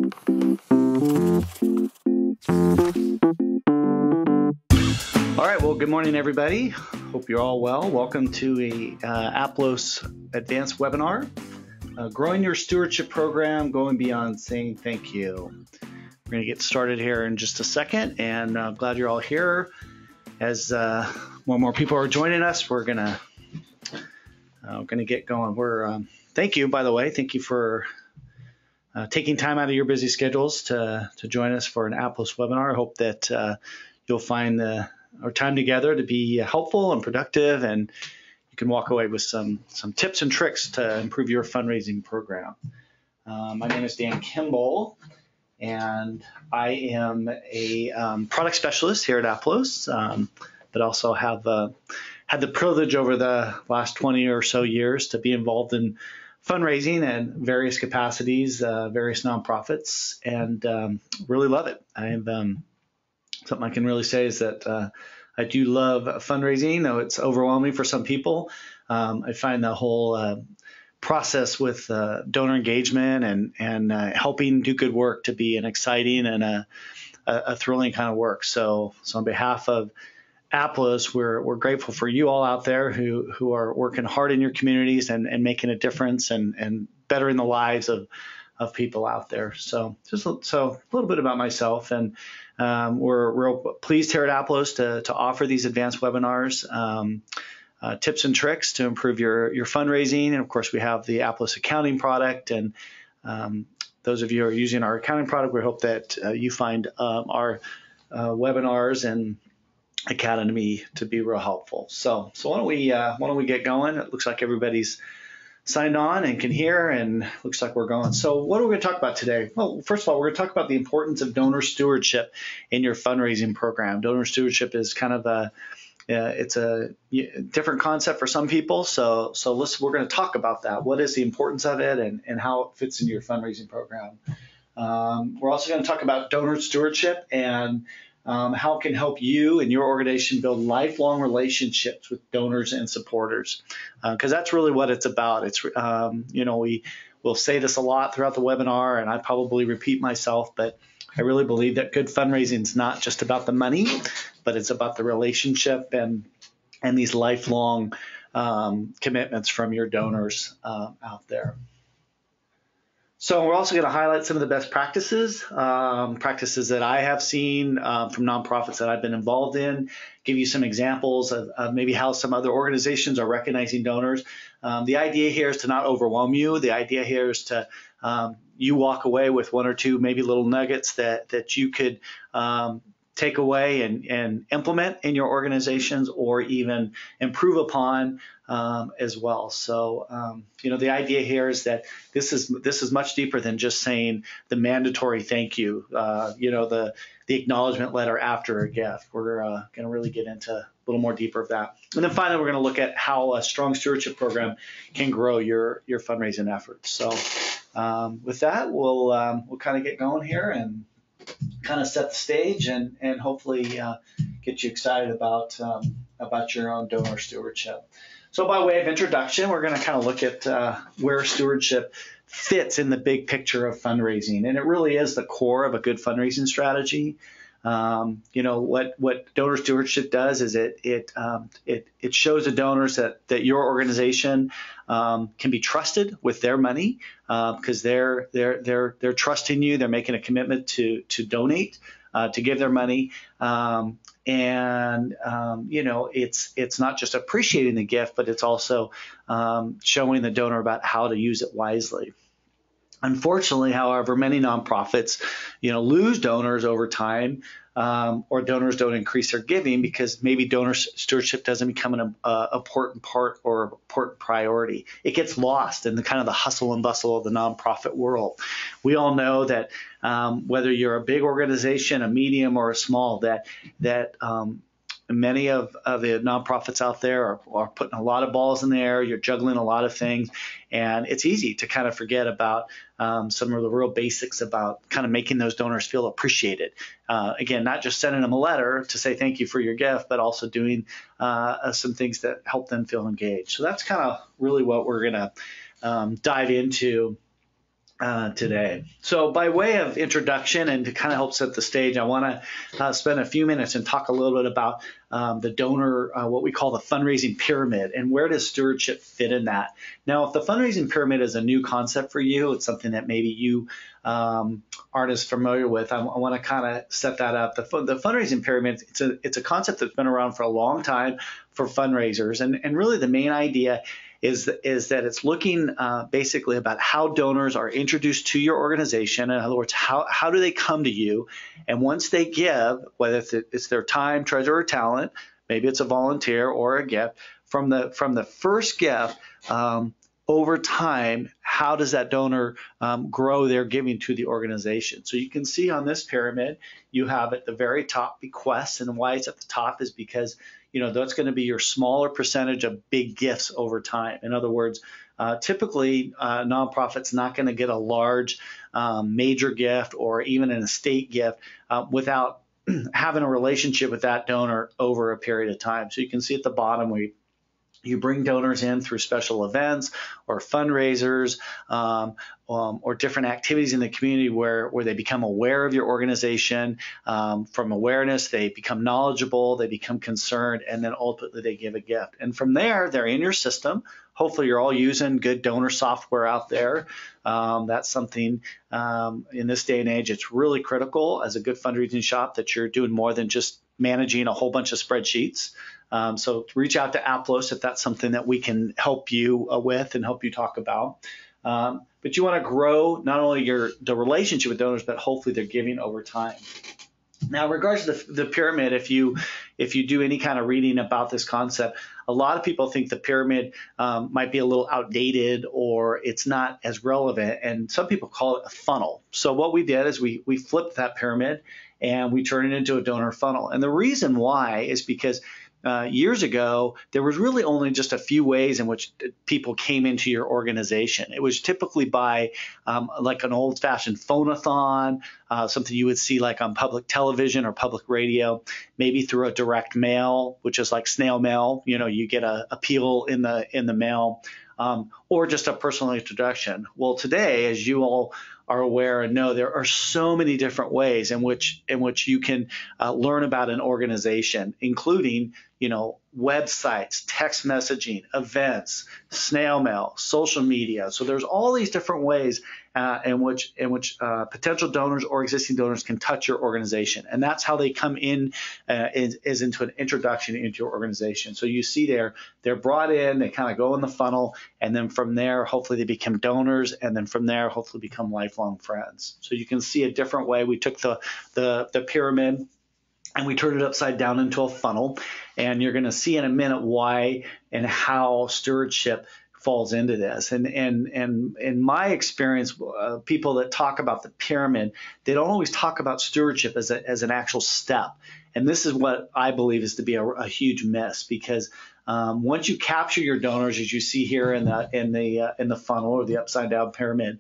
All right, well, good morning, everybody. Hope you're all well. Welcome to a Aplos Advanced webinar, Growing Your Stewardship Program, Going Beyond Saying Thank You. We're going to get started here in just a second, and I'm glad you're all here. As more and more people are joining us, we're going to get going. Thank you, by the way. Thank you for taking time out of your busy schedules to join us for an Aplos webinar. I hope that you'll find our time together to be helpful and productive, and you can walk away with some tips and tricks to improve your fundraising program. My name is Dan Kimball, and I am a product specialist here at Aplos, but also have had the privilege over the last 20 or so years to be involved in fundraising and various capacities, various nonprofits, and really love it. Something I can really say is that I do love fundraising, though it's overwhelming for some people. I find the whole process with donor engagement and helping do good work to be an exciting and a thrilling kind of work. So on behalf of Aplos, we're grateful for you all out there who are working hard in your communities and making a difference and bettering the lives of people out there. So a little bit about myself, and we're real pleased here at Aplos to offer these advanced webinars, tips and tricks to improve your fundraising. And of course, we have the Aplos accounting product, and those of you who are using our accounting product, we hope that you find our webinars and academy to be real helpful. So why don't we get going? It looks like everybody's signed on and can hear, and looks like we're going. So what are we going to talk about today? Well, first of all, we're going to talk about the importance of donor stewardship in your fundraising program. Donor stewardship is kind of it's a different concept for some people. So we're going to talk about that. What is the importance of it and how it fits into your fundraising program? We're also going to talk about donor stewardship and how it can help you and your organization build lifelong relationships with donors and supporters, because that's really what it's about. It's we'll say this a lot throughout the webinar, and I probably repeat myself, but I really believe that good fundraising is not just about the money, but it's about the relationship and these lifelong commitments from your donors out there. So we're also going to highlight some of the best practices that I have seen from nonprofits that I've been involved in, give you some examples of maybe how some other organizations are recognizing donors. The idea here is to not overwhelm you. The idea here is to you walk away with one or two maybe little nuggets that you could take away and implement in your organizations, or even improve upon as well. So, the idea here is that this is much deeper than just saying the mandatory thank you, the acknowledgement letter after a gift. We're going to really get into a little more deeper of that. And then finally, we're going to look at how a strong stewardship program can grow your fundraising efforts. So with that, we'll kind of get going here and kind of set the stage and hopefully get you excited about your own donor stewardship. So by way of introduction, we're going to kind of look at where stewardship fits in the big picture of fundraising. And it really is the core of a good fundraising strategy. What donor stewardship does is it shows the donors that your organization can be trusted with their money, because they're trusting you. They're making a commitment to donate, to give their money, it's not just appreciating the gift, but it's also showing the donor about how to use it wisely. Unfortunately, however, many nonprofits, lose donors over time, or donors don't increase their giving because maybe donor stewardship doesn't become an important part or important priority. It gets lost in the kind of the hustle and bustle of the nonprofit world. We all know that whether you're a big organization, a medium, or a small, that many of the nonprofits out there are putting a lot of balls in the air. You're juggling a lot of things, and it's easy to kind of forget about some of the real basics about kind of making those donors feel appreciated. Again, not just sending them a letter to say thank you for your gift, but also doing some things that help them feel engaged. So that's kind of really what we're going to dive into today. So by way of introduction and to kind of help set the stage, I want to spend a few minutes and talk a little bit about the donor, what we call the fundraising pyramid, and where does stewardship fit in that. Now, if the fundraising pyramid is a new concept for you, it's something that maybe you aren't as familiar with, I want to kind of set that up. The fundraising pyramid, it's a concept that's been around for a long time for fundraisers, and really the main idea is that it's looking basically about how donors are introduced to your organization. In other words, how do they come to you? And once they give, whether it's their time, treasure, or talent, maybe it's a volunteer or a gift, from the first gift, over time, how does that donor grow their giving to the organization? So you can see on this pyramid, you have at the very top bequests, and why it's at the top is because that's going to be your smaller percentage of big gifts over time. In other words, typically nonprofit's not going to get a large major gift or even an estate gift without having a relationship with that donor over a period of time. So you can see at the bottom you bring donors in through special events or fundraisers or different activities in the community where they become aware of your organization. From awareness, they become knowledgeable, they become concerned, and then ultimately they give a gift. And from there, they're in your system. Hopefully you're all using good donor software out there. That's something in this day and age, it's really critical as a good fundraising shop that you're doing more than just managing a whole bunch of spreadsheets. So reach out to Aplos if that's something that we can help you with and help you talk about. But you want to grow not only the relationship with donors, but hopefully they're giving over time. Now, in regards to the pyramid, if you do any kind of reading about this concept, a lot of people think the pyramid might be a little outdated or it's not as relevant, and some people call it a funnel. So what we did is we flipped that pyramid and we turned it into a donor funnel. And the reason why is because years ago, there was really only just a few ways in which people came into your organization. It was typically by like an old-fashioned phone-a-thon, something you would see like on public television or public radio, maybe through a direct mail, which is like snail mail. You get a appeal in the mail, or just a personal introduction. Well, today, as you all are aware and know, there are so many different ways in which you can learn about an organization, including websites, text messaging, events, snail mail, social media. So there's all these different ways in which potential donors or existing donors can touch your organization, and that's how they come in is into an introduction into your organization. So you see they're brought in, they kind of go in the funnel, and then from there, hopefully they become donors, and then from there, hopefully become lifelong friends. So you can see a different way. We took the pyramid and we turned it upside down into a funnel, and you're going to see in a minute why and how stewardship falls into this. And in my experience, people that talk about the pyramid, they don't always talk about stewardship as an actual step. And this is what I believe is to be a huge miss, because once you capture your donors, as you see here in the funnel or the upside down pyramid,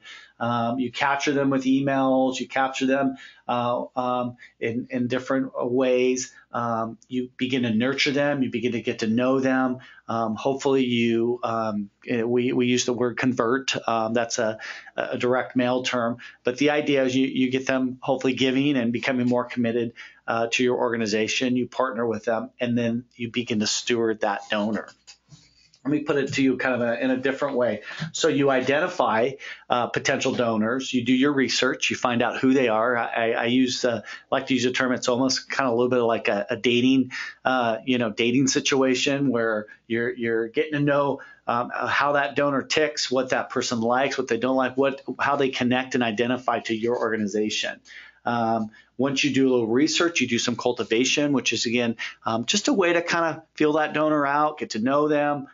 you capture them with emails, you capture them in different ways. You begin to nurture them, you begin to get to know them. Hopefully we use the word convert. That's a direct mail term. But the idea is you get them hopefully giving and becoming more committed to your organization. You partner with them, and then you begin to steward that donor. Let me put it to you kind of in a different way. So you identify potential donors, you do your research, you find out who they are. I like to use a term. It's almost kind of a little bit like a dating, dating situation where you're getting to know how that donor ticks, what that person likes, what they don't like, how they connect and identify to your organization. Once you do a little research, you do some cultivation, which is, again, just a way to kind of feel that donor out, get to know them,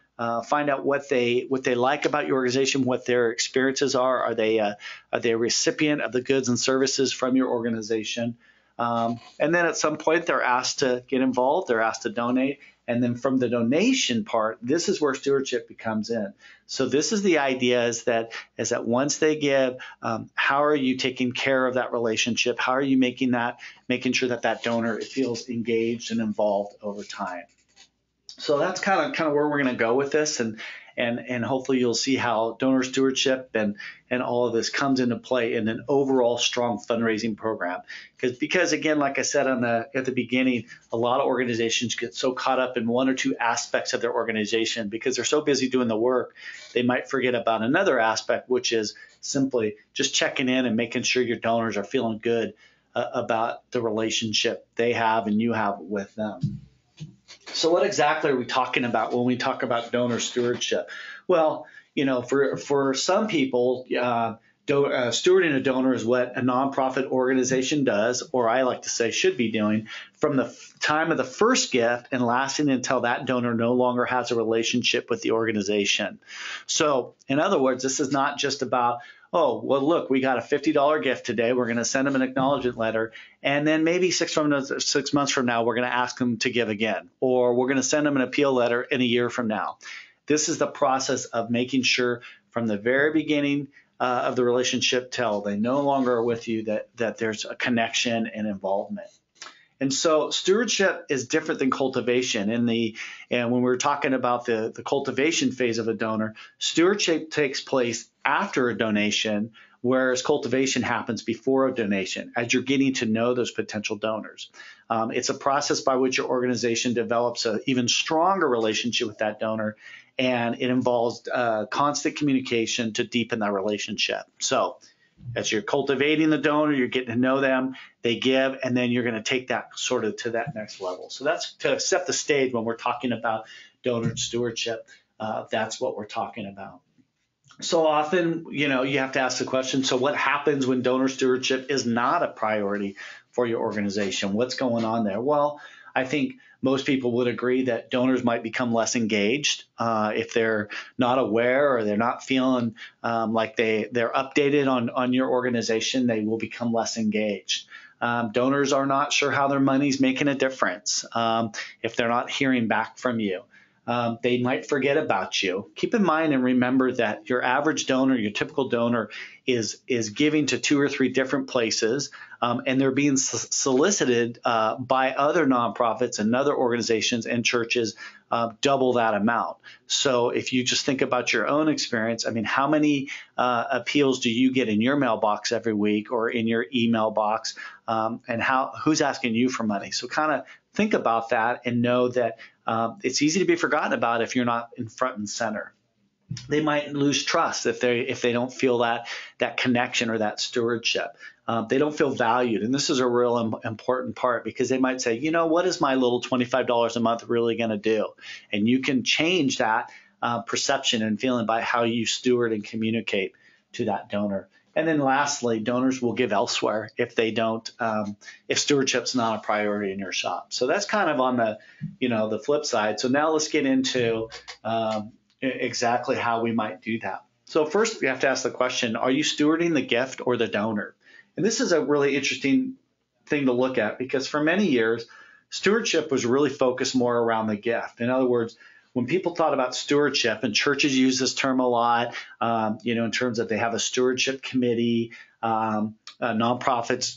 find out what they like about your organization, what their experiences are. Are they a recipient of the goods and services from your organization? And then at some point, they're asked to get involved. They're asked to donate. And then from the donation part, this is where stewardship comes in. So this is the idea is that once they give, how are you taking care of that relationship? How are you making sure that donor feels engaged and involved over time? So that's kind of where we're going to go with this. And and hopefully you'll see how donor stewardship and all of this comes into play in an overall strong fundraising program. Because again, like I said at the beginning, a lot of organizations get so caught up in one or two aspects of their organization because they're so busy doing the work, they might forget about another aspect, which is simply just checking in and making sure your donors are feeling good about the relationship they have and you have with them. So what exactly are we talking about when we talk about donor stewardship? Well, for some people, stewarding a donor is what a nonprofit organization does, or I like to say should be doing, from the time of the first gift and lasting until that donor no longer has a relationship with the organization. So in other words, this is not just about, oh, well, look, we got a $50 gift today. We're going to send them an acknowledgement letter. And then maybe 6 months from now, we're going to ask them to give again, or we're going to send them an appeal letter in a year from now. This is the process of making sure from the very beginning of the relationship till they no longer are with you that there's a connection and involvement. And so stewardship is different than cultivation. And when we're talking about the cultivation phase of a donor, stewardship takes place after a donation, whereas cultivation happens before a donation as you're getting to know those potential donors. It's a process by which your organization develops an even stronger relationship with that donor, and it involves constant communication to deepen that relationship. So as you're cultivating the donor, you're getting to know them, they give, and then you're going to take that sort of to that next level. So that's to set the stage when we're talking about donor stewardship. That's what we're talking about. So often, you have to ask the question, so what happens when donor stewardship is not a priority for your organization? What's going on there? Well, I think most people would agree that donors might become less engaged if they're not aware or they're not feeling like they're updated on your organization. They will become less engaged. Donors are not sure how their money's making a difference if they're not hearing back from you. They might forget about you. Keep in mind and remember that your average donor, your typical donor, is giving to 2 or 3 different places, and they're being solicited by other nonprofits and other organizations and churches double that amount. So if you just think about your own experience, I mean, how many appeals do you get in your mailbox every week or in your email box, and who's asking you for money? So kind of think about that and know that it's easy to be forgotten about if you're not in front and center. They might lose trust if they don't feel that connection or that stewardship. They don't feel valued. And this is a real important part, because they might say, what is my little $25 a month really going to do? And you can change that perception and feeling by how you steward and communicate to that donor. And then lastly, donors will give elsewhere if they don't, if stewardship's not a priority in your shop. So that's kind of on the flip side. So now let's get into exactly how we might do that. So first we have to ask the question, are you stewarding the gift or the donor? And this is a really interesting thing to look at, because for many years, stewardship was really focused more around the gift. In other words, when people thought about stewardship, and churches use this term a lot, in terms of they have a stewardship committee, nonprofits,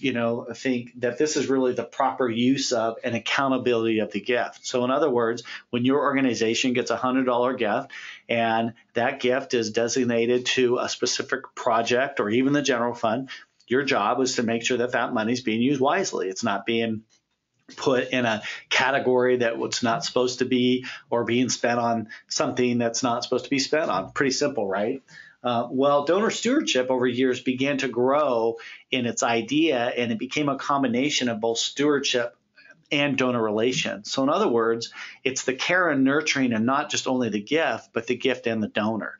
think that this is really the proper use of and accountability of the gift. So in other words, when your organization gets a $100 gift and that gift is designated to a specific project or even the general fund, your job is to make sure that that money is being used wisely. It's not being put in a category that it's not supposed to be, or being spent on something that's not supposed to be spent on. Pretty simple, right? Well, donor stewardship over years began to grow in its idea, and it became a combination of both stewardship and donor relations. So in other words, it's the care and nurturing, and not just only the gift, but the gift and the donor.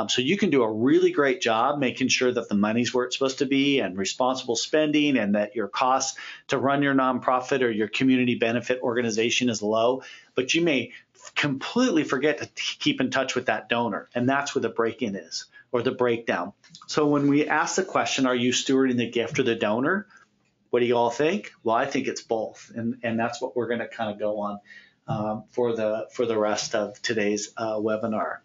So you can do a really great job making sure that the money's where it's supposed to be, and responsible spending, and that your costs to run your nonprofit or your community benefit organization is low. But you may completely forget to keep in touch with that donor. And that's where the break-in is, or the breakdown. So when we ask the question, are you stewarding the gift or the donor? What do you all think? Well, I think it's both. And that's what we're going to kind of go on for the rest of today's webinar.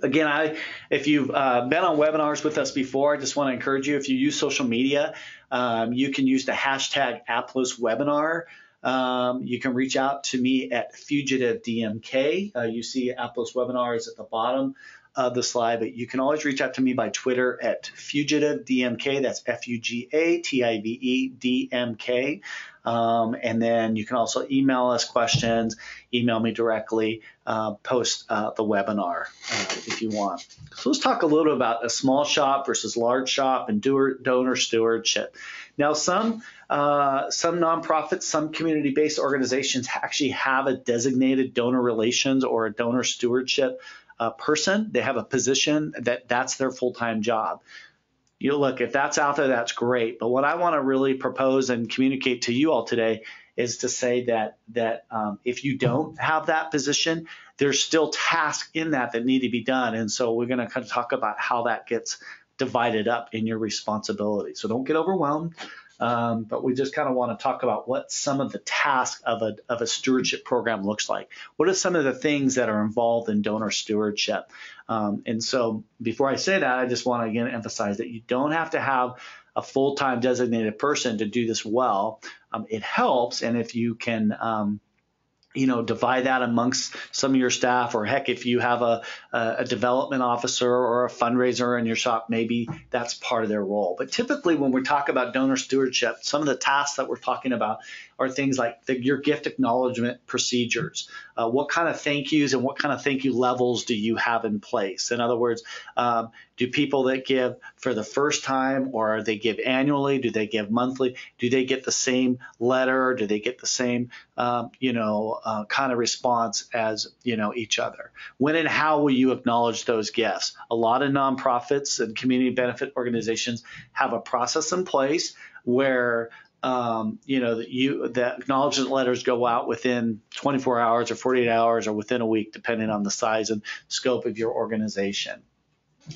Again, if you've been on webinars with us before, I just want to encourage you, if you use social media, you can use the hashtag Aplos webinar. You can reach out to me at Fugitive DMK. You see Aplos webinars at the bottom of the slide, but you can always reach out to me by Twitter at Fugitive DMK. That's FUGATIVE DMK. And then you can also email us questions, email me directly, post the webinar if you want. So let's talk a little bit about a small shop versus large shop and donor stewardship. Now, some nonprofits, some community-based organizations actually have a designated donor relations or a donor stewardship person. They have a position that's their full-time job. You look, if that's out there, that's great. But what I want to really propose and communicate to you all today is to say that if you don't have that position, there's still tasks in that need to be done. And so we're going to kind of talk about how that gets divided up in your responsibility. So don't get overwhelmed. But we just kind of want to talk about what some of the tasks of a stewardship program looks like. What are some of the things that are involved in donor stewardship? And so before I say that, I just want to again emphasize that you don't have to have a full-time designated person to do this well. It helps, and if you can divide that amongst some of your staff, or heck, if you have a development officer or a fundraiser in your shop, maybe that's part of their role. But typically when we talk about donor stewardship, some of the tasks that we're talking about are things like your gift acknowledgement procedures. What kind of thank yous and what kind of thank you levels do you have in place? In other words, do people that give for the first time, or they give annually? Do they give monthly? Do they get the same letter? Do they get the same, kind of response as, each other? When and how will you acknowledge those gifts? A lot of nonprofits and community benefit organizations have a process in place where the acknowledgement letters go out within 24 hours or 48 hours or within a week, depending on the size and scope of your organization.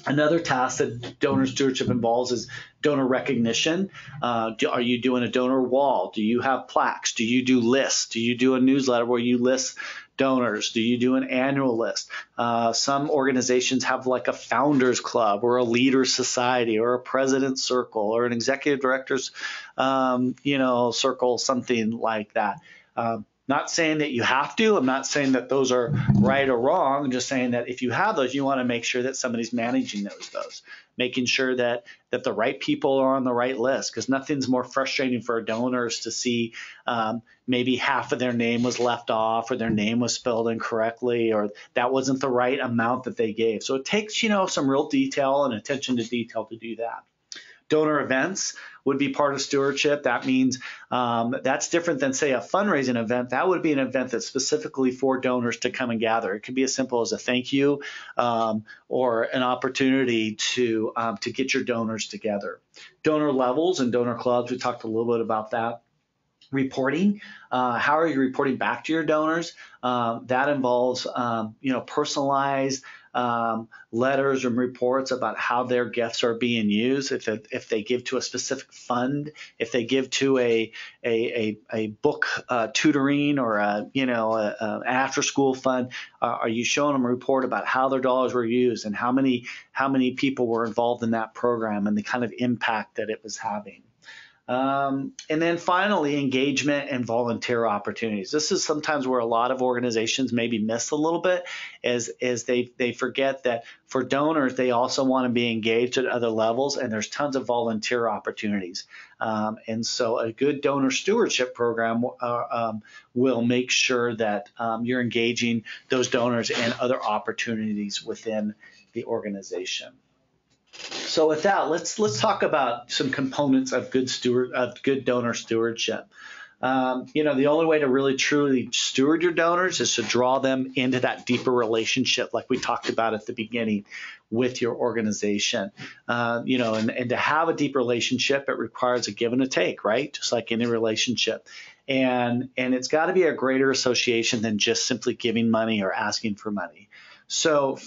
Another task that donor stewardship involves is donor recognition. Are you doing a donor wall? Do you have plaques? Do you do lists? Do you do a newsletter where you list donors? Do you do an annual list? Some organizations have like a founders club or a leaders society or a president's circle or an executive director's, circle, something like that. Not saying that you have to. I'm not saying that those are right or wrong. I'm just saying that if you have those, you want to make sure that somebody's managing those, making sure that the right people are on the right list, because nothing's more frustrating for donors to see maybe half of their name was left off, or their name was spelled incorrectly, or that wasn't the right amount that they gave. So it takes, some real detail and attention to detail to do that. Donor events would be part of stewardship. That means that's different than, say, a fundraising event. That would be an event that's specifically for donors to come and gather. It could be as simple as a thank you or an opportunity to get your donors together. Donor levels and donor clubs, we talked a little bit about that. Reporting, how are you reporting back to your donors? That involves, personalized letters and reports about how their gifts are being used. If they give to a specific fund, if they give to a book tutoring or an after school fund, are you showing them a report about how their dollars were used and how many people were involved in that program and the kind of impact that it was having? And then finally, engagement and volunteer opportunities. This is sometimes where a lot of organizations maybe miss a little bit, is they forget that for donors, they also want to be engaged at other levels, and there's tons of volunteer opportunities. And so a good donor stewardship program will make sure that you're engaging those donors in other opportunities within the organization. So with that, let's talk about some components of good donor stewardship. The only way to really truly steward your donors is to draw them into that deeper relationship, like we talked about at the beginning, with your organization. And to have a deep relationship, it requires a give and a take, right? Just like any relationship. And it's got to be a greater association than just simply giving money or asking for money. So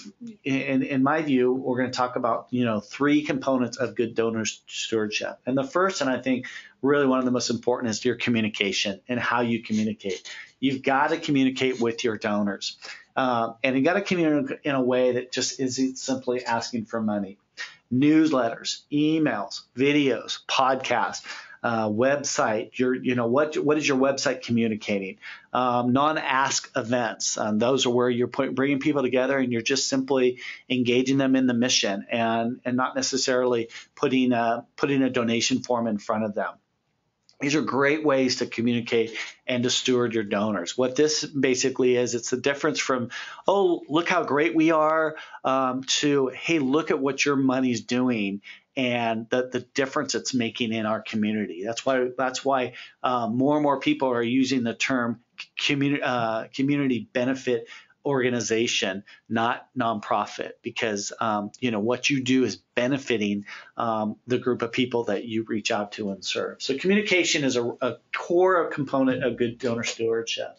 in my view, we're going to talk about, three components of good donor stewardship. And the first, and I think really one of the most important, is your communication and how you communicate. You've got to communicate with your donors. And you got to communicate in a way that just isn't simply asking for money. Newsletters, emails, videos, podcasts. website. What is your website communicating? Non-ask events. Those are where you're bringing people together and you're just simply engaging them in the mission and not necessarily putting a donation form in front of them. These are great ways to communicate and to steward your donors. What this basically is, it's the difference from, oh, look how great we are, to, hey, look at what your money's doing and the difference it's making in our community. That's why more and more people are using the term community benefit organization, not nonprofit, because what you do is benefiting the group of people that you reach out to and serve. So communication is a core component of good donor stewardship.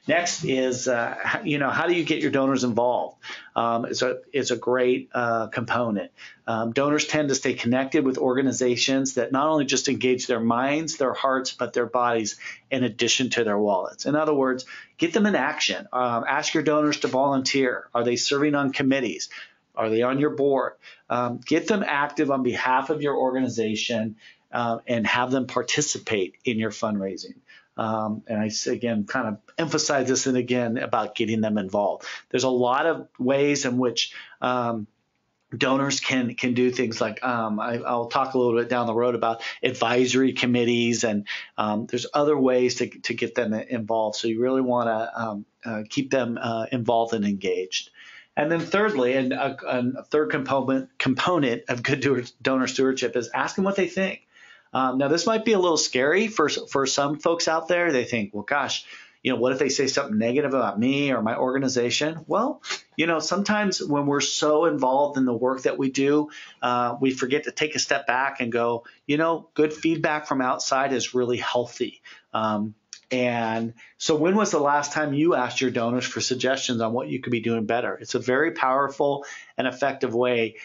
Next is how do you get your donors involved? It's a great component. Donors tend to stay connected with organizations that not only just engage their minds, their hearts, but their bodies in addition to their wallets. In other words, get them in action. Ask your donors to volunteer. Are they serving on committees? Are they on your board? Get them active on behalf of your organization and have them participate in your fundraising. And I, again, kind of emphasize this and again about getting them involved. There's a lot of ways in which donors can do things like I'll talk a little bit down the road about advisory committees, and there's other ways to get them involved. So you really want to keep them involved and engaged. And then thirdly, and a third component of good donor stewardship is ask them what they think. Now, this might be a little scary for some folks out there. They think, well, gosh, what if they say something negative about me or my organization? Well, sometimes when we're so involved in the work that we do, we forget to take a step back and go, good feedback from outside is really healthy. And so when was the last time you asked your donors for suggestions on what you could be doing better? It's a very powerful and effective way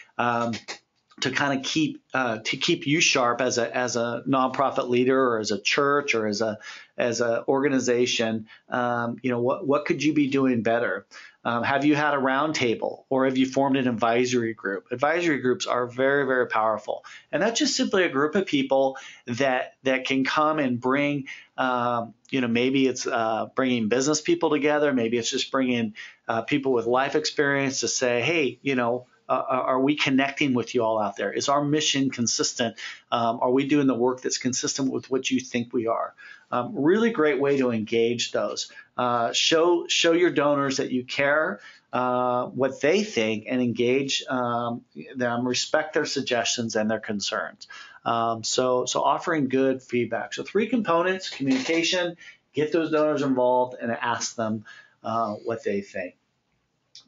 to kind of keep you sharp as a nonprofit leader or as a church or as a organization. What could you be doing better? Have you had a roundtable, or have you formed an advisory group? Advisory groups are very, very powerful, and that's just simply a group of people that can come and bring. Maybe it's bringing business people together. Maybe it's just bringing people with life experience to say, hey, are we connecting with you all out there? Is our mission consistent? Are we doing the work that's consistent with what you think we are? Really great way to engage those. Show your donors that you care what they think, and engage them, respect their suggestions and their concerns. So offering good feedback. So 3 components: communication, get those donors involved, and ask them what they think.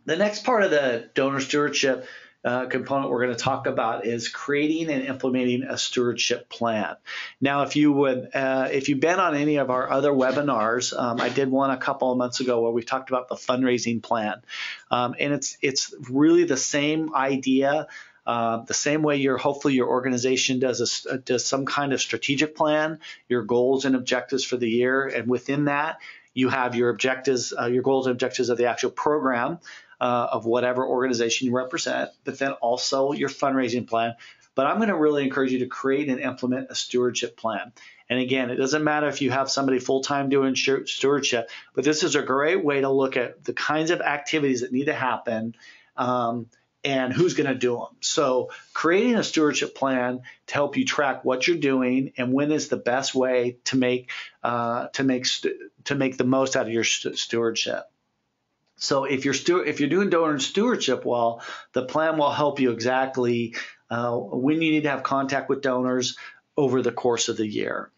The next part of the donor stewardship component we're going to talk about is creating and implementing a stewardship plan. Now, if you've been on any of our other webinars, I did one a couple of months ago where we talked about the fundraising plan, and it's really the same idea. The same way hopefully your organization does some kind of strategic plan, your goals and objectives for the year, and within that you have your objectives, your goals and objectives of the actual program of whatever organization you represent, but then also your fundraising plan. But I'm going to really encourage you to create and implement a stewardship plan. And again, it doesn't matter if you have somebody full-time doing stewardship, but this is a great way to look at the kinds of activities that need to happen and who's going to do them. So creating a stewardship plan to help you track what you're doing and when is the best way to make the most out of your stewardship. So if you're doing donor stewardship well, the plan will help you exactly when you need to have contact with donors over the course of the year.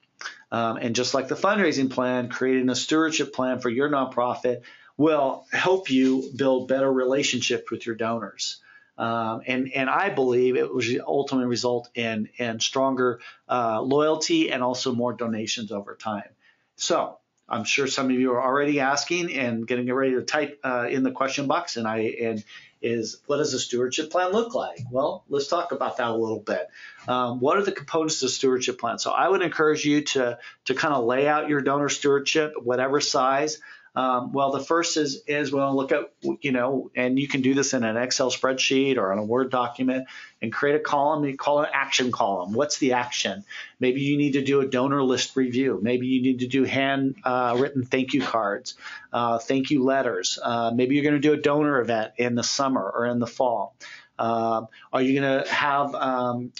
And just like the fundraising plan, creating a stewardship plan for your nonprofit will help you build better relationships with your donors. And I believe it will ultimately result in stronger loyalty and also more donations over time. So I'm sure some of you are already asking and getting ready to type in the question box, what does a stewardship plan look like? Well, let's talk about that a little bit. What are the components of the stewardship plan? So I would encourage you to kind of lay out your donor stewardship, whatever size. Well, the first is well, look at, and you can do this in an Excel spreadsheet or on a Word document and create a column. You call it an action column. What's the action? Maybe you need to do a donor list review. Maybe you need to do hand written thank you cards, thank you letters. Maybe you're going to do a donor event in the summer or in the fall. Are you going to have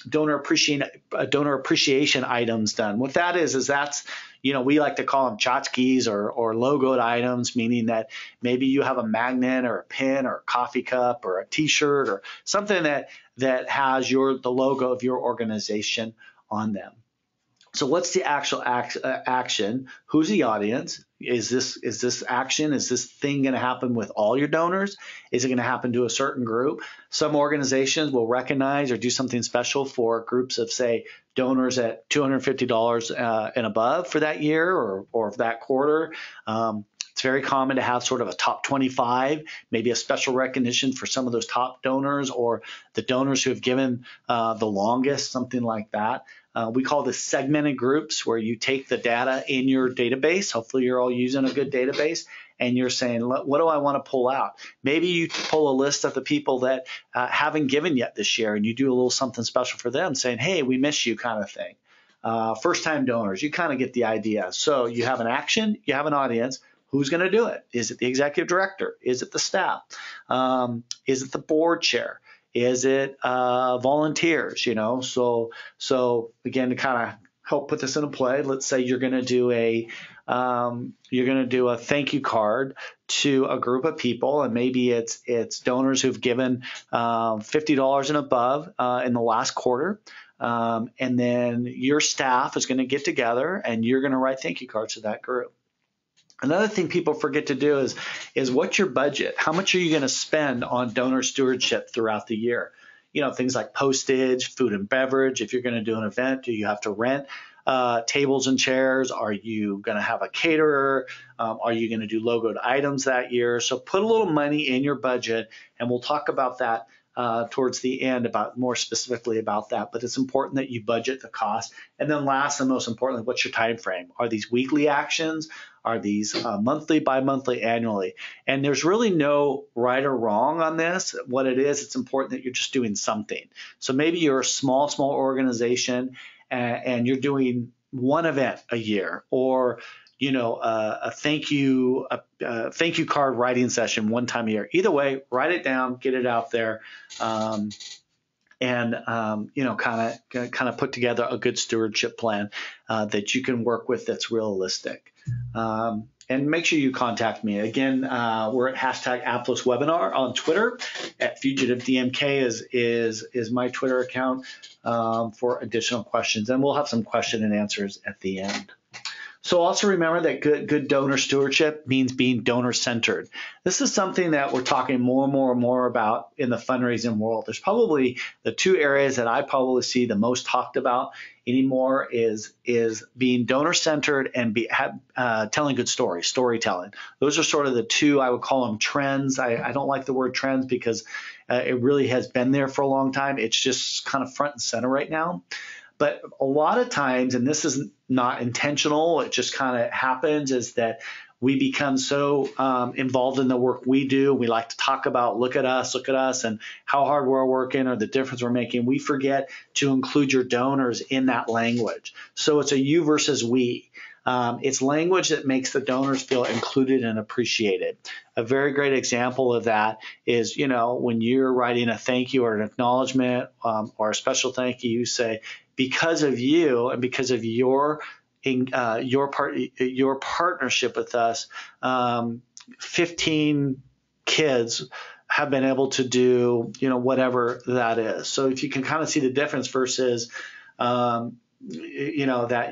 donor appreciation items done? What that is that's, we like to call them tchotchkes or logoed items, meaning that maybe you have a magnet or a pin or a coffee cup or a T-shirt or something that has the logo of your organization on them. So what's the actual action? Who's the audience? Is this action? Is this thing going to happen with all your donors? Is it going to happen to a certain group? Some organizations will recognize or do something special for groups of, say, donors at $250 and above for that year or that quarter. It's very common to have sort of a top 25, maybe a special recognition for some of those top donors or the donors who have given the longest, something like that. We call this segmented groups, where you take the data in your database. Hopefully you're all using a good database, and you're saying, what do I want to pull out? Maybe you pull a list of the people that haven't given yet this year, and you do a little something special for them, saying, hey, we miss you, kind of thing. First-time donors, you kind of get the idea. So you have an action, you have an audience. Who's going to do it? Is it the executive director? Is it the staff? Is it the board chair? Is it volunteers? So again, to kind of help put this into play, let's say you're going to do a thank you card to a group of people, and maybe it's donors who've given $50 and above in the last quarter. And then your staff is going to get together and you're going to write thank you cards to that group. Another thing people forget to do is what's your budget? How much are you going to spend on donor stewardship throughout the year? Things like postage, food and beverage. If you're going to do an event, do you have to rent tables and chairs? Are you going to have a caterer? Are you going to do logoed items that year? So put a little money in your budget, and we'll talk about that towards the end, about more specifically about that. But it's important that you budget the cost. And then last and most importantly, what's your time frame? Are these weekly actions? Are these monthly, bi-monthly, annually? And there's really no right or wrong on this. What it is, it's important that you're just doing something. So maybe you're a small organization and you're doing one event a year, or a thank you card writing session one time a year. Either way, write it down, get it out there, and kind of put together a good stewardship plan that you can work with that's realistic. And make sure you contact me. Again, we're at #AplosWebinar on Twitter. At FugitiveDMK is my Twitter account for additional questions, and we'll have some question and answers at the end. So also remember that good donor stewardship means being donor-centered. This is something that we're talking more and more about in the fundraising world. There's probably the two areas that I probably see the most talked about anymore is being donor-centered and telling good stories, storytelling. Those are sort of the two, I would call them trends. I don't like the word trends because it really has been there for a long time. It's just kind of front and center right now. But a lot of times, and this is not intentional, it just kind of happens, is that we become so involved in the work we do. We like to talk about, look at us, and how hard we're working or the difference we're making. We forget to include your donors in that language. So it's a you versus we. It's language that makes the donors feel included and appreciated. A very great example of that is, when you're writing a thank you or an acknowledgement or a special thank you, you say, because of you and because of your partnership with us, 15 kids have been able to do, whatever that is. So if you can kind of see the difference versus, that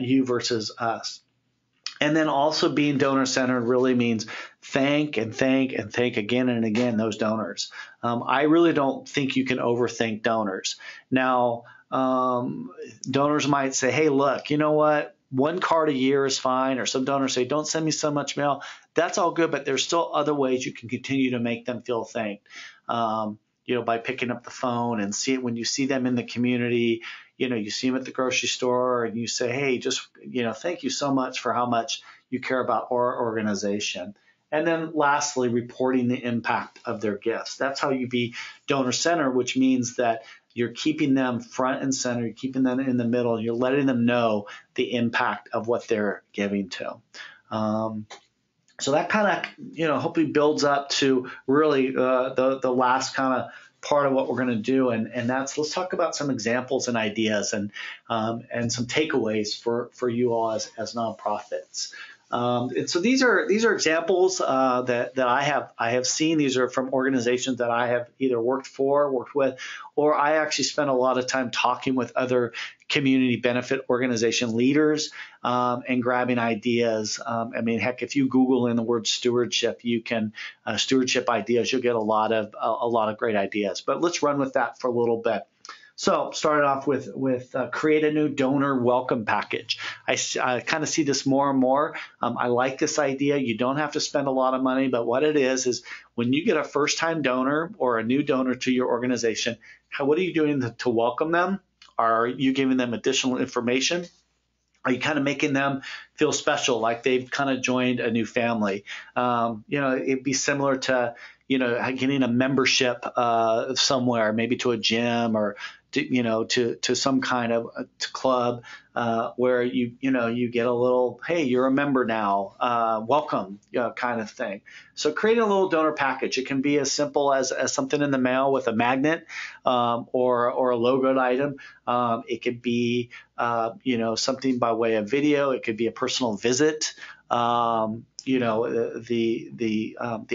you versus us. And then also being donor-centered really means thank again and again those donors. I really don't think you can overthink donors. Now, donors might say, hey, look, you know what? One card a year is fine. Or some donors say, don't send me so much mail. That's all good, but there's still other ways you can continue to make them feel thanked. By picking up the phone and when you see them in the community, you see them at the grocery store and you say, hey, just, thank you so much for how much you care about our organization. And then lastly, reporting the impact of their gifts. That's how you be donor-centered, which means that you're keeping them front and center, you're keeping them in the middle, you're letting them know the impact of what they're giving to. So that kind of, hopefully builds up to really the last kind of part of what we're going to do, and that's, let's talk about some examples and ideas and some takeaways for you all as nonprofits. And so these are examples that I have seen. These are from organizations that I have either worked with, or I actually spent a lot of time talking with other community benefit organization leaders and grabbing ideas. I mean, heck, if you Google in the word stewardship, you can stewardship ideas. You'll get a lot of great ideas. But let's run with that for a little bit. So started off with create a new donor welcome package. I kind of see this more and more. I like this idea. You don't have to spend a lot of money, but what it is when you get a first-time donor or a new donor to your organization, what are you doing to welcome them? Are you giving them additional information? Are you kind of making them feel special, like they've kind of joined a new family? It'd be similar to, getting a membership somewhere, maybe to a gym or to some kind of club where you get a little, hey, you're a member now, welcome, kind of thing. So creating a little donor package. It can be as simple as something in the mail with a magnet or a logoed item. It could be something by way of video. It could be a personal visit. The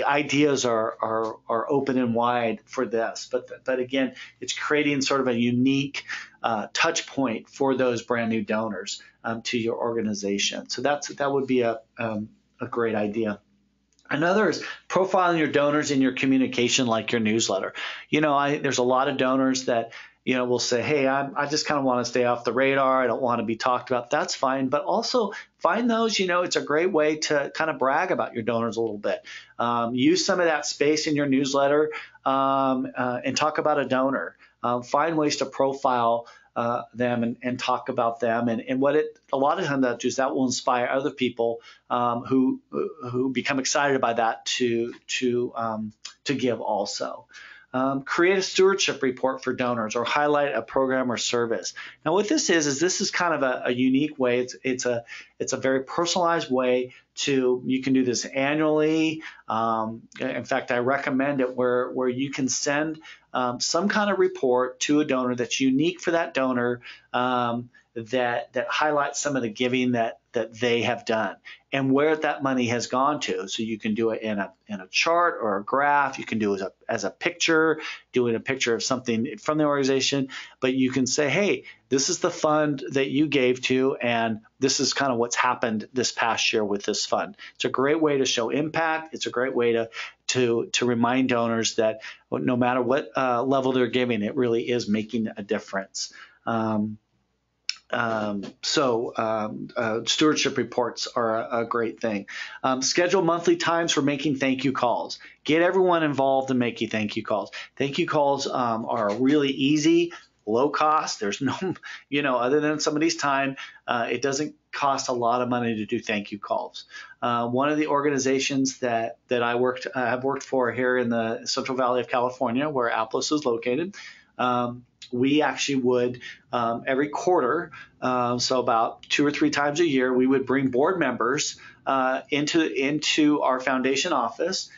ideas are open and wide for this, but again, it's creating sort of a unique touch point for those brand new donors to your organization. So that would be a great idea. Another is profiling your donors in your communication, like your newsletter. There's a lot of donors that will say, hey, I just kind of want to stay off the radar. I don't want to be talked about. That's fine. But also find those, it's a great way to kind of brag about your donors a little bit. Use some of that space in your newsletter and talk about a donor. Find ways to profile them and talk about them. And what a lot of times that does, that will inspire other people who become excited by that to give also. Create a stewardship report for donors or highlight a program or service. Now, what this is kind of a unique way. It's a very personalized way you can do this annually. In fact, I recommend it where you can send some kind of report to a donor that's unique for that donor that highlights some of the giving that they have done and where that money has gone to. So you can do it in a chart or a graph. You can do it as a picture, doing a picture of something from the organization. But you can say, hey, this is the fund that you gave to, and this is kind of what's happened this past year with this fund. It's a great way to show impact. It's a great way to remind donors that no matter what level they're giving, it really is making a difference. Stewardship reports are a great thing. Schedule monthly times for making thank you calls. Get everyone involved in making thank you calls. Thank you calls are really easy, low cost. There's no, other than somebody's time, it doesn't cost a lot of money to do thank you calls. One of the organizations that I have worked for here in the Central Valley of California, where Aplos is located, we actually would every quarter, so about 2 or 3 times a year, we would bring board members into our foundation office.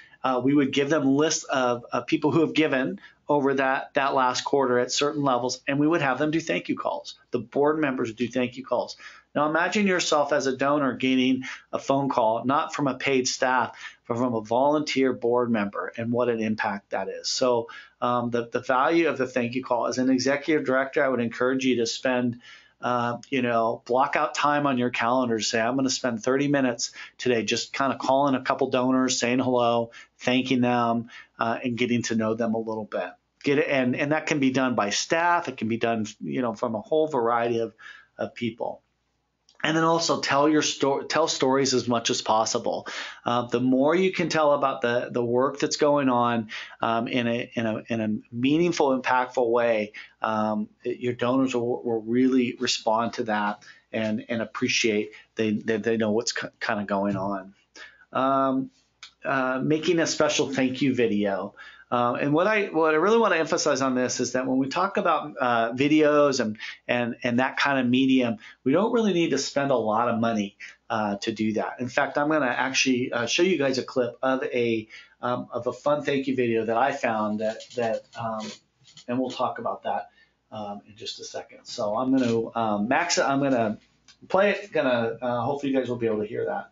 We would give them lists of people who have given over that last quarter at certain levels, and we would have them do thank you calls. The board members would do thank you calls. Now imagine yourself as a donor getting a phone call, not from a paid staff, but from a volunteer board member, and what an impact that is. So the value of the thank you call. As an executive director, I would encourage you to spend, block out time on your calendar to say, I'm going to spend 30 minutes today just kind of calling a couple donors, saying hello, thanking them, and getting to know them a little bit. And that can be done by staff. It can be done, from a whole variety of people. And then also tell stories as much as possible. The more you can tell about the work that's going on in a meaningful, impactful way, your donors will really respond to that and appreciate they know what's kind of going on. making a special thank you video. And what I really want to emphasize on this is that when we talk about videos and that kind of medium, we don't really need to spend a lot of money to do that. In fact, I'm going to actually show you guys a clip of a fun thank you video that I found and we'll talk about that in just a second. So I'm going to I'm going to play it. Hopefully you guys will be able to hear that.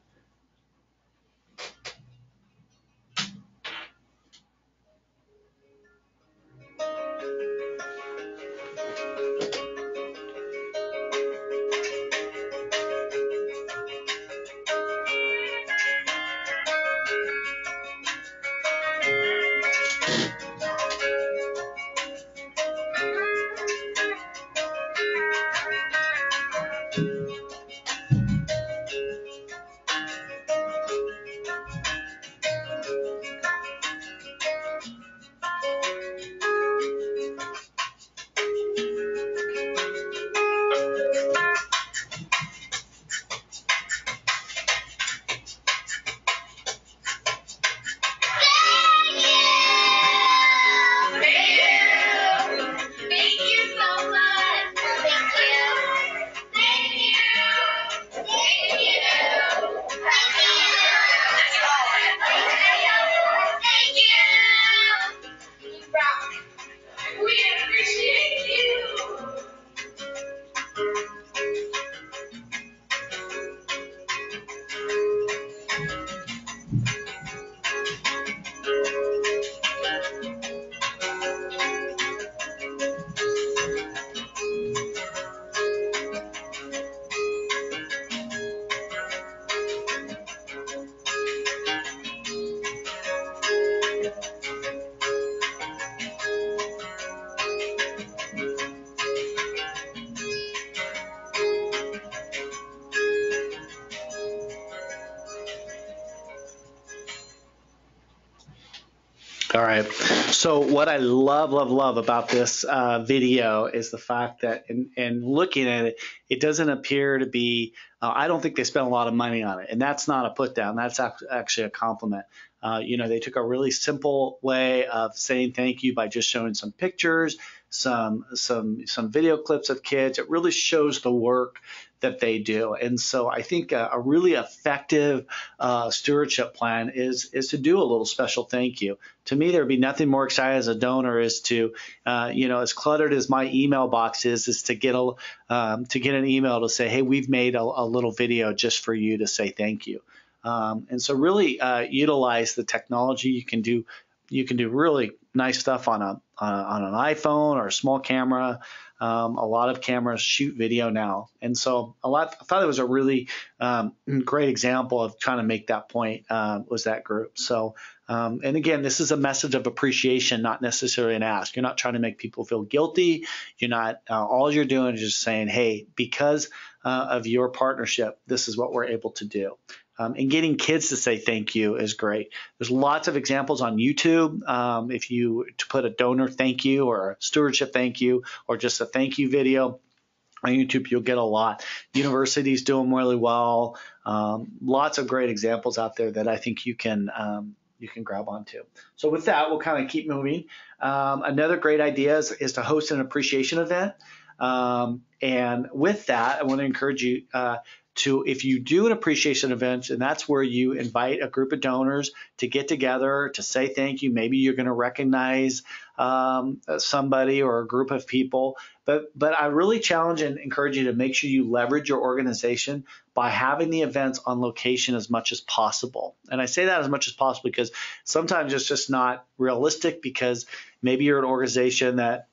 All right. So what I love about this video is the fact that in looking at it, it doesn't appear to be, I don't think they spent a lot of money on it. And that's not a put down. That's actually a compliment. They took a really simple way of saying thank you by just showing some pictures, some video clips of kids. It really shows the work that they do. And so I think a really effective stewardship plan is to do a little special thank you. To me, there'd be nothing more exciting as a donor is to, as cluttered as my email box is to get an email to say, hey, we've made a little video just for you to say thank you. And so really utilize the technology. You can do really nice stuff on an iPhone or a small camera. A lot of cameras shoot video now. And so I thought it was a really great example of trying to make that point was that group. So, and again, this is a message of appreciation, not necessarily an ask. You're not trying to make people feel guilty. You're not, all you're doing is just saying, hey, because of your partnership, this is what we're able to do. And getting kids to say thank you is great. There's lots of examples on YouTube. If you put a donor thank you or a stewardship thank you or just a thank you video on YouTube, you'll get a lot. Universities do them really well. Lots of great examples out there that I think you can grab onto. So with that, we'll kind of keep moving. Another great idea is to host an appreciation event. And with that, I want to encourage you if you do an appreciation event, and that's where you invite a group of donors to get together to say thank you. Maybe you're going to recognize somebody or a group of people, but I really challenge and encourage you to make sure you leverage your organization by having the events on location as much as possible. And I say that as much as possible because sometimes it's just not realistic because maybe you're an organization that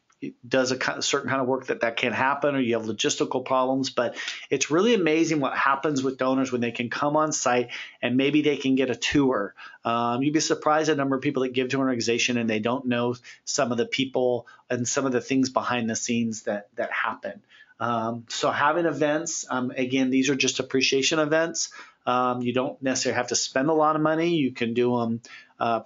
does a certain kind of work that can't happen, or you have logistical problems. But it's really amazing what happens with donors when they can come on site and maybe they can get a tour. You'd be surprised at the number of people that give to an organization and they don't know some of the people and some of the things behind the scenes that happen. So having events, again, these are just appreciation events. You don't necessarily have to spend a lot of money. You can do them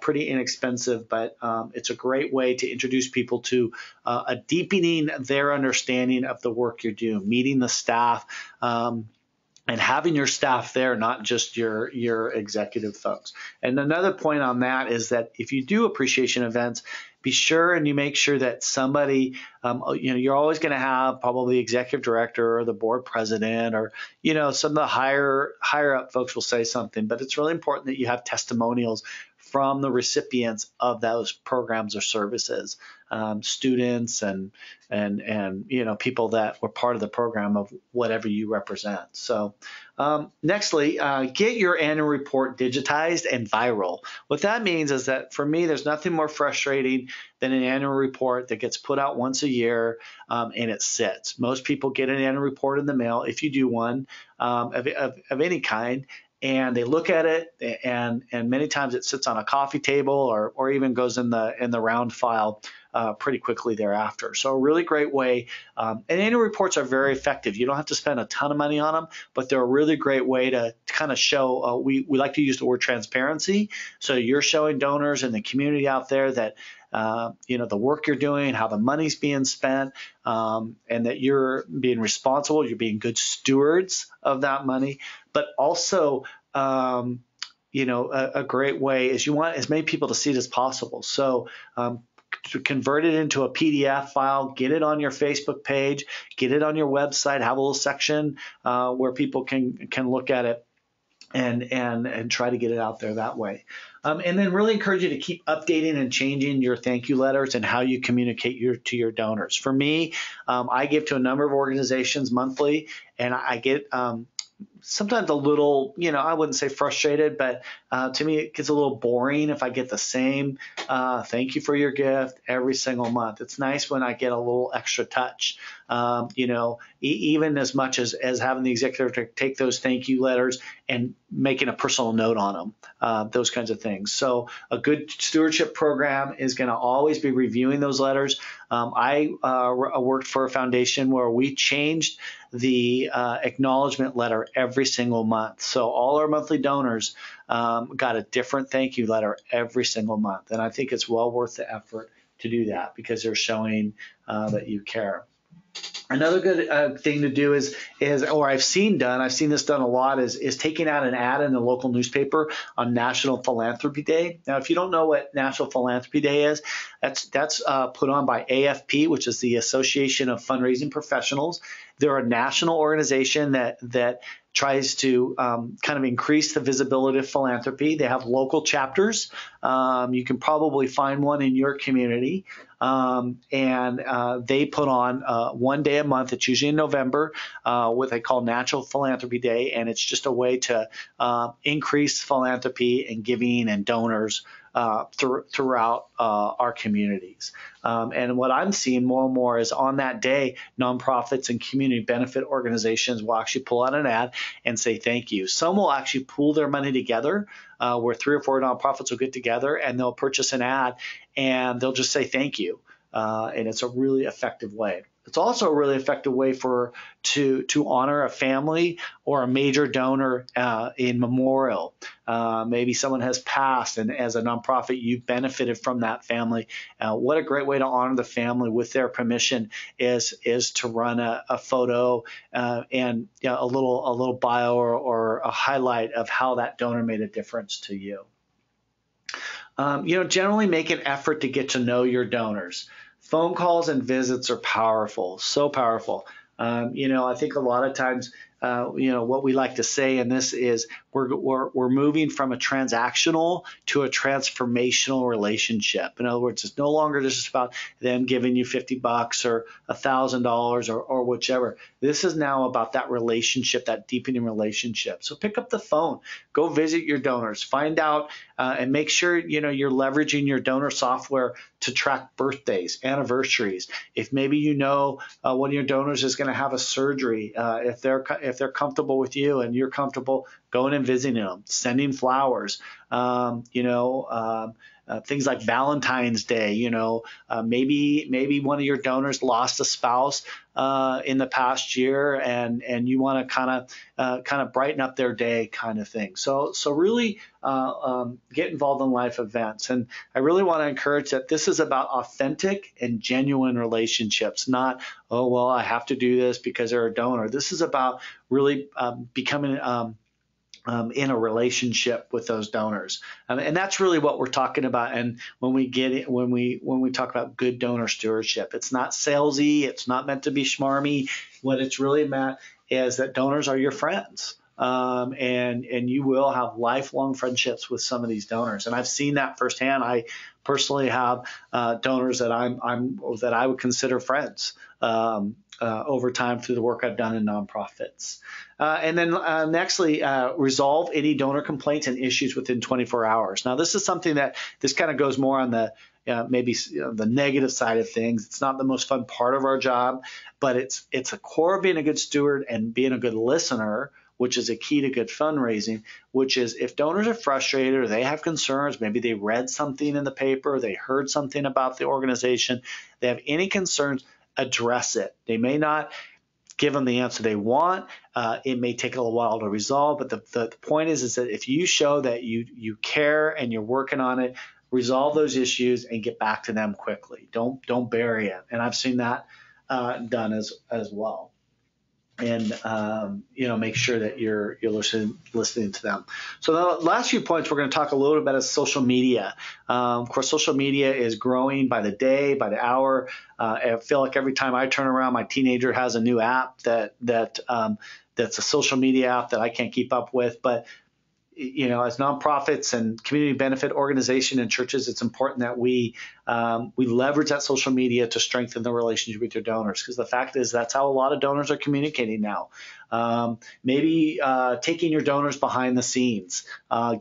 pretty inexpensive, but it's a great way to introduce people to a deepening their understanding of the work you're doing, meeting the staff, and and having your staff there, not just your executive folks. And another point on that is that if you do appreciation events, be sure and you make sure that somebody, you're always going to have probably the executive director or the board president, or some of the higher up folks will say something. But it's really important that you have testimonials from the recipients of those programs or services, students and people that were part of the program of whatever you represent. So nextly, get your annual report digitized and viral. What that means is that for me, there's nothing more frustrating than an annual report that gets put out once a year and it sits. Most people get an annual report in the mail if you do one of any kind. And they look at it, and many times it sits on a coffee table or even goes in the round file pretty quickly thereafter. So a really great way. And annual reports are very effective. You don't have to spend a ton of money on them, but they're a really great way to kind of show. We like to use the word transparency. So you're showing donors and the community out there that the work you're doing, how the money's being spent, and that you're being responsible, you're being good stewards of that money. But also, a great way is you want as many people to see it as possible. So to convert it into a PDF file, get it on your Facebook page, get it on your website, have a little section where people can look at it and try to get it out there that way. And then really encourage you to keep updating and changing your thank you letters and how you communicate to your donors. For me, I give to a number of organizations monthly, and I get sometimes a little, I wouldn't say frustrated, but to me it gets a little boring if I get the same thank you for your gift every single month. It's nice when I get a little extra touch, even as much as having the executive take those thank you letters and making a personal note on them, those kinds of things. So a good stewardship program is going to always be reviewing those letters. I worked for a foundation where we changed the acknowledgement letter every single month. So all our monthly donors got a different thank you letter every single month. And I think it's well worth the effort to do that because they're showing that you care. Another good thing to do is, or I've seen this done a lot, is taking out an ad in the local newspaper on National Philanthropy Day. Now, if you don't know what National Philanthropy Day is, that's put on by AFP, which is the Association of Fundraising Professionals. They're a national organization that tries to kind of increase the visibility of philanthropy. They have local chapters. You can probably find one in your community. And they put on one day a month. It's usually in November, what they call National Philanthropy Day. And it's just a way to increase philanthropy and giving and donors throughout our communities. And what I'm seeing more and more is on that day, nonprofits and community benefit organizations will actually pull out an ad and say thank you. Some will actually pool their money together, where 3 or 4 nonprofits will get together and they'll purchase an ad and they'll just say thank you. And it's a really effective way. It's also a really effective way to honor a family or a major donor in memorial. Maybe someone has passed, and as a nonprofit, you've benefited from that family. What a great way to honor the family with their permission is to run a photo and a little bio or a highlight of how that donor made a difference to you. Generally make an effort to get to know your donors. Phone calls and visits are powerful, so powerful. I think a lot of times, what we like to say in this is we're moving from a transactional to a transformational relationship. In other words, it's no longer just about them giving you $50 or $1,000 or whichever. This is now about that relationship, that deepening relationship. So pick up the phone, go visit your donors, find out and make sure you're leveraging your donor software to track birthdays, anniversaries. If maybe one of your donors is going to have a surgery, if they're comfortable with you and you're comfortable going and visiting them, sending flowers, things like Valentine's Day. Maybe one of your donors lost a spouse in the past year, and you want to kind of brighten up their day, kind of thing. So really get involved in life events, and I really want to encourage that this is about authentic and genuine relationships, not, oh well, I have to do this because they're a donor. This is about really becoming in a relationship with those donors, and that's really what we're talking about. And when we talk about good donor stewardship, it's not salesy, it's not meant to be schmarmy. What it's really meant is that donors are your friends, and you will have lifelong friendships with some of these donors. And I've seen that firsthand. I personally have donors that I would consider friends over time through the work I've done in nonprofits. And then nextly, resolve any donor complaints and issues within 24 hours. Now, this is something that this kind of goes more on the maybe the negative side of things. It's not the most fun part of our job, but it's a core of being a good steward and being a good listener, which is a key to good fundraising, which is if donors are frustrated or they have concerns, maybe they read something in the paper, they heard something about the organization, they have any concerns, address it. They may not give them the answer they want. It may take a little while to resolve, but the point is that if you show that you care and you're working on it, resolve those issues and get back to them quickly. Don't bury it. And I've seen that done as well. And make sure that you're listening to them. So the last few points we're going to talk a little bit about is social media. Of course, social media is growing by the day, by the hour. I feel like every time I turn around, my teenager has a new app that's a social media app that I can't keep up with. But as nonprofits and community benefit organizations and churches, it's important that we leverage that social media to strengthen the relationship with your donors, because the fact is that's how a lot of donors are communicating now. Maybe taking your donors behind the scenes,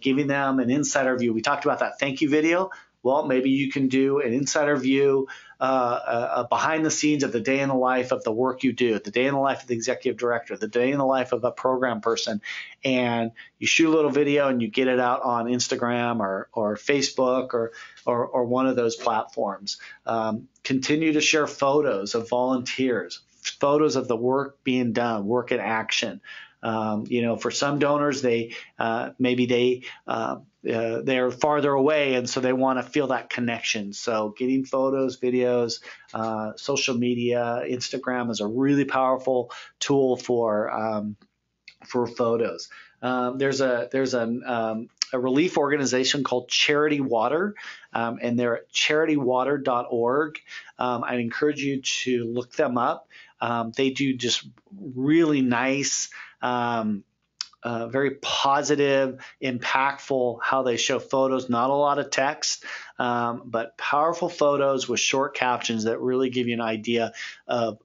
giving them an insider view. We talked about that thank you video. Well, maybe you can do an insider view behind the scenes of the day in the life of the work you do, the day in the life of the executive director, the day in the life of a program person, and you shoot a little video and you get it out on Instagram or Facebook or one of those platforms. Continue to share photos of volunteers, photos of the work being done, work in action. For some donors, they're farther away, and so they want to feel that connection. So getting photos, videos, social media, Instagram is a really powerful tool for photos. There's a relief organization called Charity Water, and they're at charitywater.org. I encourage you to look them up. They do just really nice, very positive, impactful how they show photos, not a lot of text, but powerful photos with short captions that really give you an idea of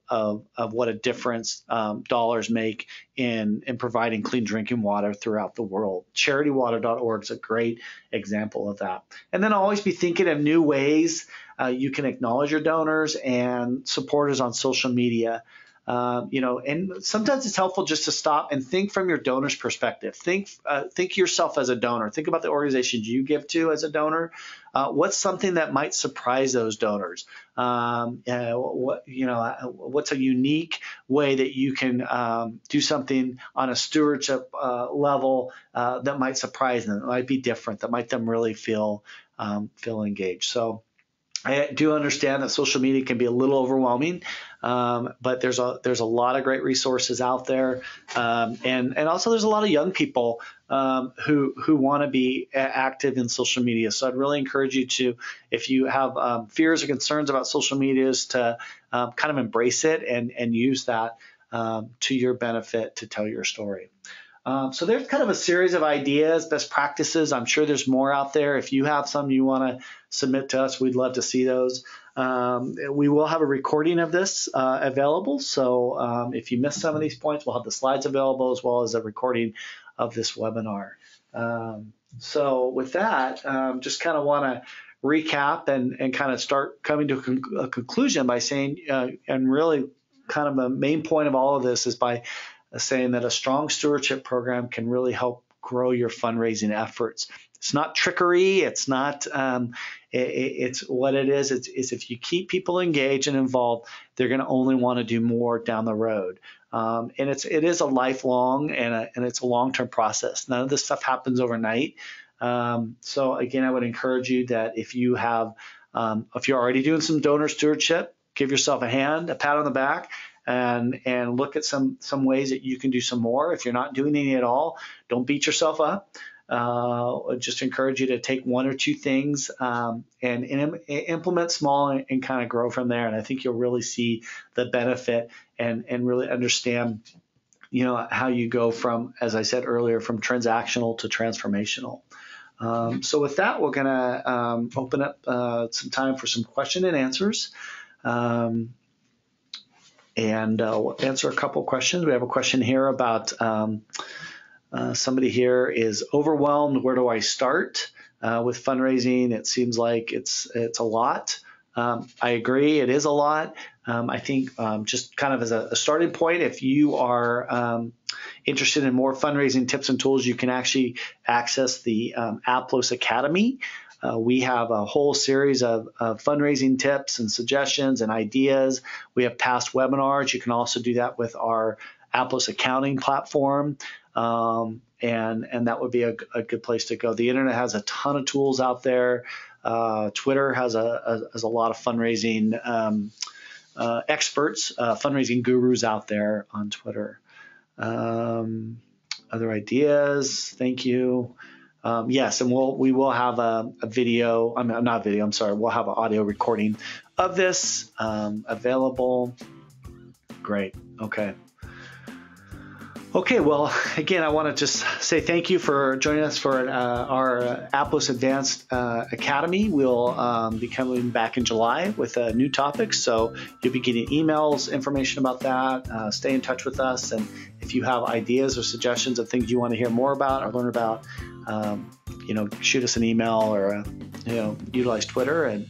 what a difference dollars make in providing clean drinking water throughout the world. Charitywater.org is a great example of that. And then always be thinking of new ways you can acknowledge your donors and supporters on social media. And sometimes it's helpful just to stop and think from your donor's perspective. Think yourself as a donor. Think about the organizations you give to as a donor. What's something that might surprise those donors? What's a unique way that you can do something on a stewardship level that might surprise them, that might be different, that might them really feel engaged. So I do understand that social media can be a little overwhelming, but there's a lot of great resources out there, and also there's a lot of young people who want to be active in social media. So I'd really encourage you to, if you have fears or concerns about social media, to kind of embrace it and use that to your benefit to tell your story. So there's kind of a series of ideas, best practices. I'm sure there's more out there. If you have some you want to submit to us, we'd love to see those. We will have a recording of this available. So if you missed some of these points, we'll have the slides available as well as a recording of this webinar. So with that, just kind of want to recap and kind of start coming to a conclusion by saying, and really kind of the main point of all of this is by saying that a strong stewardship program can really help grow your fundraising efforts. It's not trickery. It's not. It's what it is. It's if you keep people engaged and involved, they're going to only want to do more down the road. And it is a lifelong and it's a long-term process. None of this stuff happens overnight. So again, I would encourage you that if you're already doing some donor stewardship, give yourself a pat on the back, and look at some ways that you can do some more. If you're not doing any at all, don't beat yourself up. Just encourage you to take one or two things and implement small and kind of grow from there. And I think you'll really see the benefit and really understand, how you go from, as I said earlier, from transactional to transformational. So with that, we're going to open up some time for some question and answers. And we'll answer a couple questions. We have a question here about somebody here is overwhelmed. Where do I start with fundraising? It seems like it's a lot. I agree, it is a lot. I think just kind of as a starting point, if you are interested in more fundraising tips and tools, you can actually access the Aplos Academy. We have a whole series of fundraising tips and suggestions and ideas. We have past webinars. You can also do that with our Aplos accounting platform. And that would be a good place to go. The internet has a ton of tools out there. Twitter has a lot of fundraising experts, fundraising gurus out there on Twitter. Other ideas? Thank you. Yes, and we will have a video. Not video. I'm sorry. We'll have an audio recording of this available. Great. Okay. Okay, well, again, I want to just say thank you for joining us for our Aplos Advanced Academy. We'll be coming back in July with new topics, so you'll be getting emails, information about that. Stay in touch with us, and if you have ideas or suggestions of things you want to hear more about or learn about, shoot us an email or utilize Twitter. And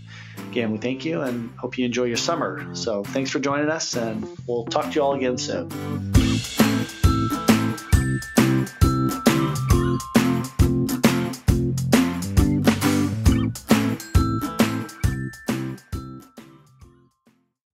again, we thank you and hope you enjoy your summer. So thanks for joining us, and we'll talk to you all again soon.